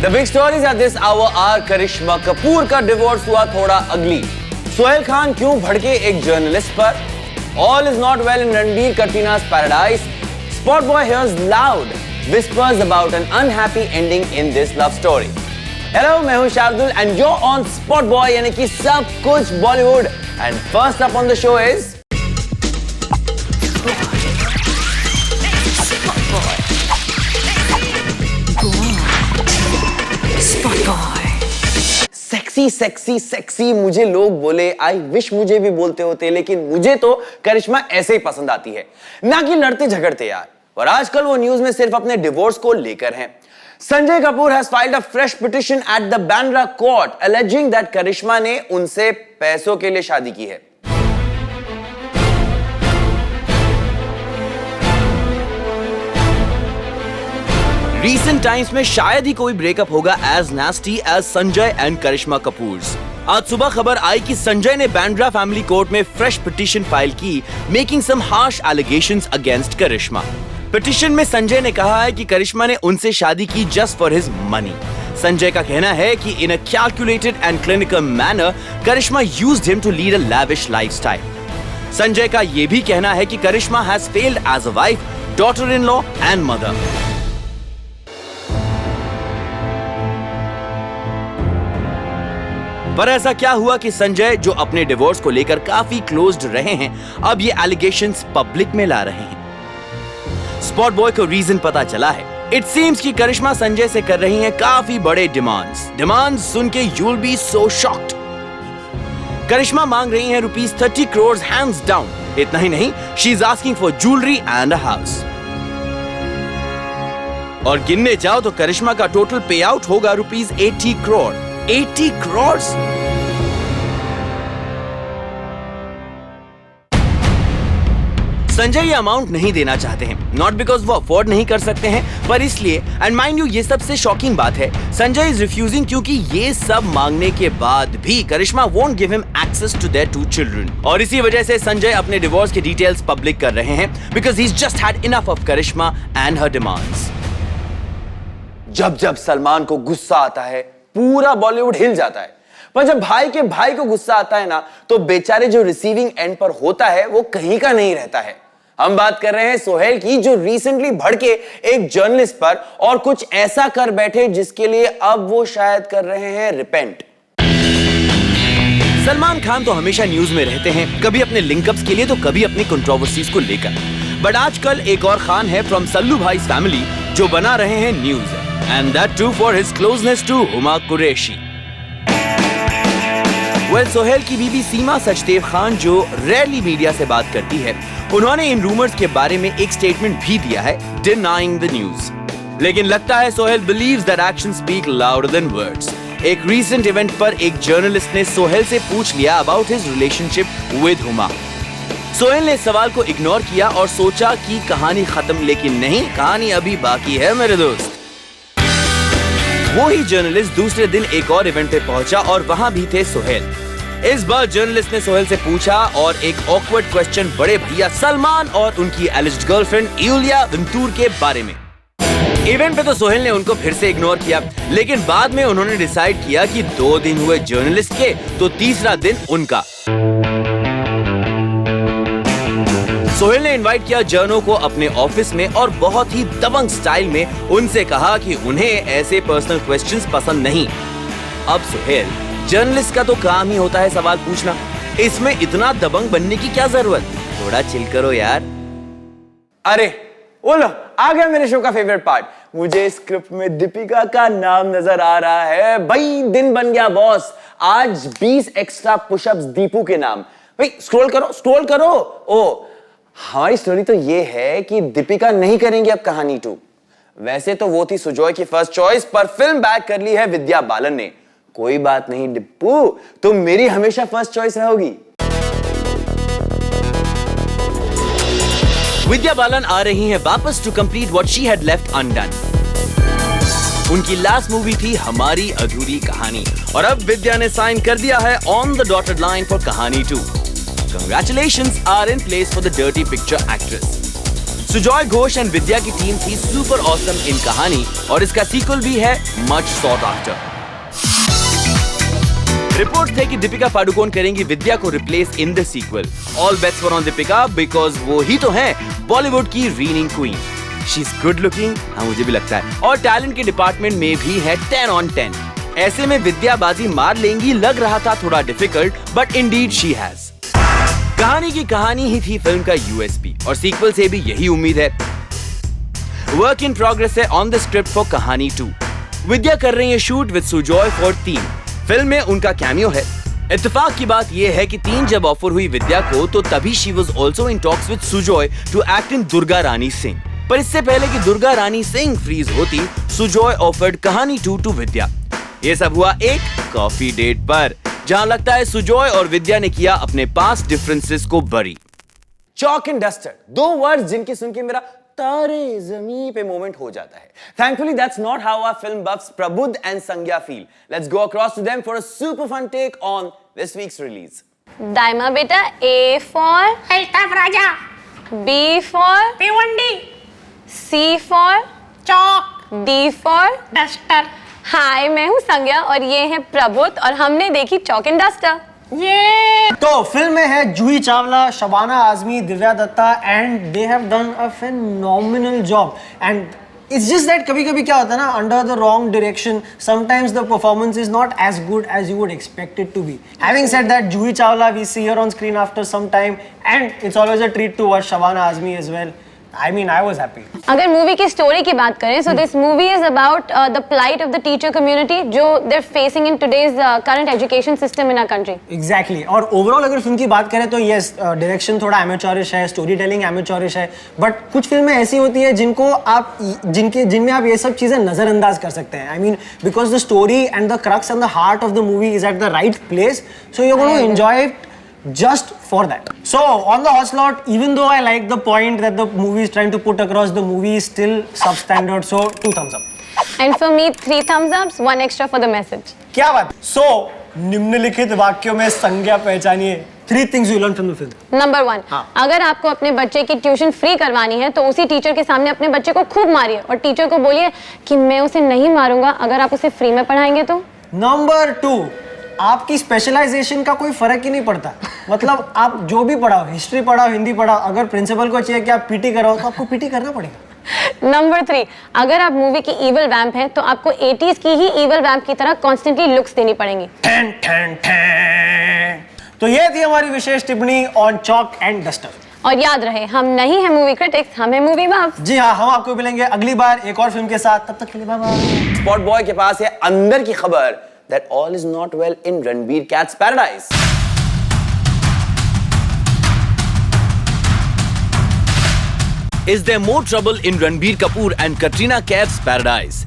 The big stories at this hour are करिश्मा कपूर का divorce हुआ थोड़ा अगली, सोहेल खान क्यों भड़के एक जर्नलिस्ट पर, all is not well in Ranbir Katina's paradise, Spot Boy hears loud whispers about an unhappy ending in this love story. Hello, मैं हूं Shardul and you're on Spot Boy यानी कि सब कुछ Bollywood and first up on the show is sexy मुझे लोग बोले, I wish मुझे भी बोलते होते, लेकिन मुझे तो करिश्मा ऐसे ही पसंद आती है, ना कि लड़ते झगड़ते यार। और आजकल वो न्यूज में सिर्फ अपने डिवोर्स को लेकर हैं। Sanjay Kapoor has filed a fresh petition at the Bandra court alleging that Karishma ने उनसे पैसों के लिए शादी की है। रीसेंट टाइम्स में शायद ही कोई ब्रेकअप होगा as nasty as Sanjay and Karishma Kapoor. आज सुबह खबर आई कि संजय ने बांद्रा फैमिली कोर्ट में फ्रेश पिटीशन फाइल की, making some harsh allegations against Karishma. Petition में संजय ने कहा है कि करिश्मा ने उनसे शादी की just for his money. Sanjay का कहना है कि in a calculated and clinical manner Karishma used him to lead a lavish lifestyle. Sanjay का यह भी कहना है कि Karishma has failed as a wife, daughter in law and mother. पर ऐसा क्या हुआ कि संजय, जो अपने डिवोर्स को लेकर काफी क्लोज्ड रहे हैं, अब ये एलिगेशंस पब्लिक में ला रहे हैं। स्पॉट बॉय को रीजन पता चला है। इट सीम्स कि करिश्मा संजय से कर रही हैं काफी बड़े डिमांड्स सुन के you will be so shocked. Karishma मांग रही हैं ₹30 करोड़ हैंड्स डाउन। इतना ही नहीं, she is asking for jewellery and a house. और गिनने जाओ तो करिश्मा का टोटल पे आउट होगा ₹80 करोड़। 80 करोड़। संजय ये अमाउंट नहीं देना चाहते हैं, नॉट बिकॉज वो अफोर्ड नहीं कर सकते हैं, पर इसलिए, एंड माइंड यू ये सबसे शॉकिंग बात है, संजय इज रिफ्यूजिंग क्योंकि ये सब मांगने के बाद भी Karishma won't give him access to their 2 children. और इसी वजह से संजय अपने डिवोर्स के डिटेल्स पब्लिक कर रहे हैं because he is just had enough of Karishma and her demands. जब सलमान को गुस्सा आता है पूरा बॉलीवुड हिल जाता है, पर जब भाई के भाई को गुस्सा आता है ना, तो बेचारे जो रिसीविंग एंड पर होता है वो कहीं का नहीं रहता है। हम बात कर रहे हैं सोहेल की, जो रिसेंटली भड़के एक जर्नलिस्ट पर और कुछ ऐसा कर बैठे जिसके लिए अब वो शायद कर रहे हैं रिपेंट। सलमान खान तो हमेशा न्यूज में रहते हैं, कभी अपने लिंकअप्स के लिए तो कभी अपनी कंट्रोवर्सीज को लेकर। बट आजकल एक और खान है फ्रॉम सल्लू भाई फैमिली जो बना रहे हैं news, and that too for his closeness to Huma Qureshi. Well, Sohail की बीबी सीमा सचदेव खान, जो रेयरली मीडिया से बात करती है, उन्होंने इन रूमर्स के बारे में एक स्टेटमेंट भी दिया है, denying the news. लेकिन लगता है Sohail believes that actions speak louder than words. एक recent event पर एक जर्नलिस्ट ने सोहेल से पूछ लिया about his relationship with Huma. Sohail ने इस सवाल को इग्नोर किया और सोचा कि कहानी खत्म, लेकिन नहीं, कहानी अभी बाकी है मेरे दोस्त। वो ही जर्नलिस्ट दूसरे दिन एक और इवेंट पे पहुंचा और वहां भी थे सोहेल। इस बार जर्नलिस्ट ने सोहेल से पूछा और एक ऑकवर्ड क्वेश्चन बड़े भैया सलमान और उनकी एलिज्ड गर्लफ्रेंड यूलिया वेंतूर के बारे में। इवेंट पे तो सोहेल ने उनको फिर से इग्नोर किया, लेकिन बाद में उन्होंने डिसाइड किया कि 2 दिन हुए जर्नलिस्ट के, तो तीसरा दिन उनका। सोहेल ने इनवाइट किया जर्नो को अपने ऑफिस में और बहुत ही दबंग स्टाइल में उनसे कहा कि उन्हें ऐसे पर्सनल क्वेश्चंस पसंद नहीं। अब सोहेल, जर्नलिस्ट का तो काम ही होता है सवाल पूछना, इसमें इतना दबंग बनने की क्या जरूरत? थोड़ा चिल करो यार। अरे बोलो, आ गया मेरे शो का फेवरेट पार्ट। मुझे स्क्रिप्ट में दीपिका का नाम नजर आ रहा है। भाई दिन बन गया बॉस, आज 20 एक्स्ट्रा पुशअप्स दीपू के नाम। भाई स्क्रॉल करो। ओ, हमारी स्टोरी तो ये है कि दीपिका नहीं करेंगे अब कहानी 2। वैसे तो वो थी सुजॉय की फर्स्ट चॉइस, पर फिल्म बैक कर ली है विद्या बालन ने। कोई बात नहीं डिप्पू, तुम मेरी हमेशा फर्स्ट चॉइस रहोगी। विद्या बालन आ रही हैं वापस to complete what she had left undone. उनकी लास्ट मूवी थी हमारी अधूरी कहानी, और अब विद्या ने साइन कर दिया है on the dotted line for कहानी 2। Congratulations are in place for the Dirty Picture actress. Sujoy Ghosh and Vidya की टीम थी सुपर ऑसम इन कहानी और इसका सीक्वल भी है मच सॉट आफ्टर। रिपोर्ट्स थे कि दीपिका पादुकोण करेंगी विद्या को replace in the sequel. All bets were on Deepika because वो ही तो हैं बॉलीवुड की reigning queen. She is good looking, हाँ मुझे भी लगता है, और टैलेंट के डिपार्टमेंट में भी है 10 on 10। ऐसे में विद्या बाजी मार लेंगी लग रहा था थोड़ा difficult, but Indeed she has. कहानी की कहानी ही थी फिल्म का यूएसपी और सीक्वल से भी यही उम्मीद है। वर्क इन प्रोग्रेस है ऑन द स्क्रिप्ट फॉर कहानी 2। विद्या कर रही है shoot with Sujoy for 3। Film में उनका कैमियो है। इत्तेफाक की बात यह है कि 3 जब ऑफर हुई विद्या को तो तभी she was also in talks with Sujoy to act in Durga Rani Singh. पर इससे पहले कि दुर्गा रानी सिंह फ्रीज होती, सुजॉय ऑफर्ड कहानी 2 टू विद्या। ये सब हुआ एक कॉफी डेट पर, जहां लगता है सुजॉय और विद्या ने किया अपने पास्ट डिफरेंसेस को बरी। चॉक एंड डस्टर, 2 वर्ड्स जिनकी सुन के मेरा तारे ज़मीं पे मोमेंट हो जाता है। Thankfully, that's not how our film buffs Prabudh and Sangya feel. Let's go across to them for a super fun take on this week's release. Daima beta, A for Altaf Raja, B for Pivandi, C for Chalk, D for Duster. हाय, मैं हूँ संज्ञा और ये है प्रबुद्ध और हमने देखी चॉक एंड डस्टर। ये तो फिल्म में है Juhi Chawla, Shabana Azmi, Divya Dutta and they have done a phenomenal job. And it's just that कभी कभी क्या होता है ना, under the wrong direction sometimes the performance is not as good as you would expect it to be. Having said that, Juhi Chawla we see her on screen after some time and it's always a treat to watch Shabana Azmi as well. I mean, I was happy. अगर movie की story की बात करें, so this movie is about the plight of the teacher community जो they're facing in today's current education system in our country. Exactly. और overall अगर film की बात करें तो यस, डायरेक्शन थोड़ा एमेचोरिश है, स्टोरी टेलिंग एमेचोरिश है, बट कुछ फिल्में ऐसी होती है जिनको आप जिनमें आप ये सब चीजें नजरअंदाज कर सकते हैं। I mean because the story and the crux and the heart of the movie is at the right place, so you are going to enjoy it just for that. So on the hot slot, even though I like the point that the movie is trying to put across, the movie is still substandard, so 2 thumbs up. And for me 3 thumbs ups, 1 extra for the message. क्या बात। So निम्नलिखित वाक्यों में संज्ञा पहचानिए 3 things you learn from the film. Number 1, अगर आपको अपने बच्चे की ट्यूशन फ्री करवानी है तो उसी टीचर के सामने अपने बच्चे को खूब मारिए और टीचर को बोलिए कि मैं उसे नहीं मारूंगा अगर आप उसे फ्री में पढ़ाएंगे तो। Number 2, आपकी स्पेशलाइजेशन का कोई फर्क ही नहीं पड़ता। मतलब आप जो भी पढ़ाओ, हिस्ट्री पढ़ाओ, हिंदी पढ़ाओ, अगर प्रिंसिपल को चाहिए कि आप पीटी कराओ तो आपको पीटी करना पड़ेगा। नंबर 3, अगर आप मूवी की इविल वैम्प हैं तो आपको 80s की ही इविल वैम्प की तरह कॉन्स्टेंटली लुक्स देनी पड़ेंगी। ठन, ठन, ठन। तो ये थी हमारी विशेष टिप्पणी ऑन चॉक एंड डस्टर। और याद रहे, हम नहीं है मूवी क्रिटिक्स, हम है मूवी बफ्स। जी हाँ, हम आपको मिलेंगे अगली बार एक और फिल्म के साथ, तब तक के लिए बाय बाय। स्पॉट बॉय के पास है अंदर की खबर that all is not well in Ranbir Kath's paradise. Is there more trouble in Ranbir Kapoor and Katrina Kaif's paradise?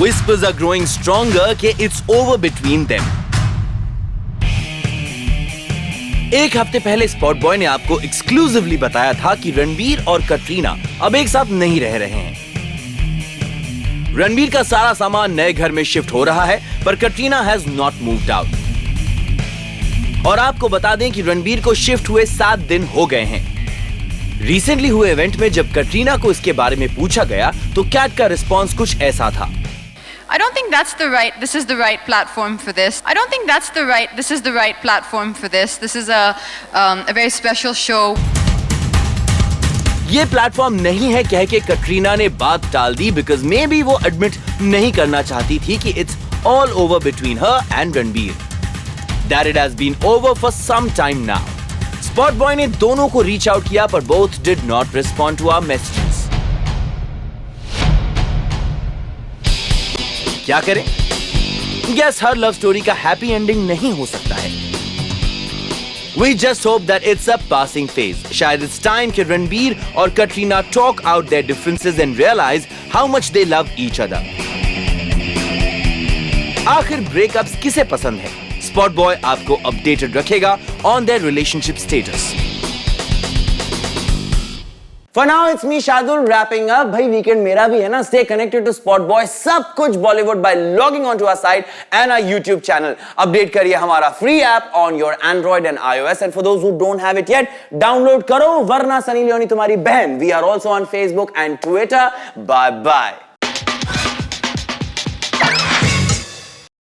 Whispers are growing stronger कि it's over between them. एक हफ्ते पहले spot boy ने आपको एक्सक्लूसिवली बताया था कि रणबीर और कटरीना अब एक साथ नहीं रह रहे हैं। रणबीर का सारा सामान नए घर में शिफ्ट हो रहा है, पर Katrina has not moved out. और आपको बता दें कि रणबीर को शिफ्ट हुए 7 दिन हो गए हैं। रिसेंटली हुए इवेंट में जब कटरीना को इसके बारे में पूछा गया तो कैट का रिस्पॉन्स कुछ ऐसा था। I don't think this is the right platform for this. I don't think this is the right platform for this. This is a very special show. ये प्लेटफॉर्म नहीं है कह के कटरीना ने बात टाल दी बिकॉज मे बी वो एडमिट नहीं करना चाहती थी कि it's all over between her and Ranbir, that it has been over for some time now. Spot boy ने दोनों को रीच आउट किया पर both did not respond to our messages. क्या करें? गेस हर लव स्टोरी का हैप्पी एंडिंग नहीं हो सकता है। We just hope that it's a passing phase. शायद it's time कि रणबीर और Katrina talk out their differences and realize how much they love each other. आखिर ब्रेकअप्स किसे पसंद है? स्पॉट बॉय आपको अपडेटेड रखेगा on their relationship status. For now, it's me, Shadul, wrapping up. भाई weekend मेरा भी है ना. Stay connected to Spot Boy, सब कुछ Bollywood by logging onto our site and our YouTube channel. Update करिए हमारा free app on your Android and iOS. And for those who don't have it yet, download करो वरना Sunny Leone तुम्हारी बहन. We are also on Facebook and Twitter. Bye bye.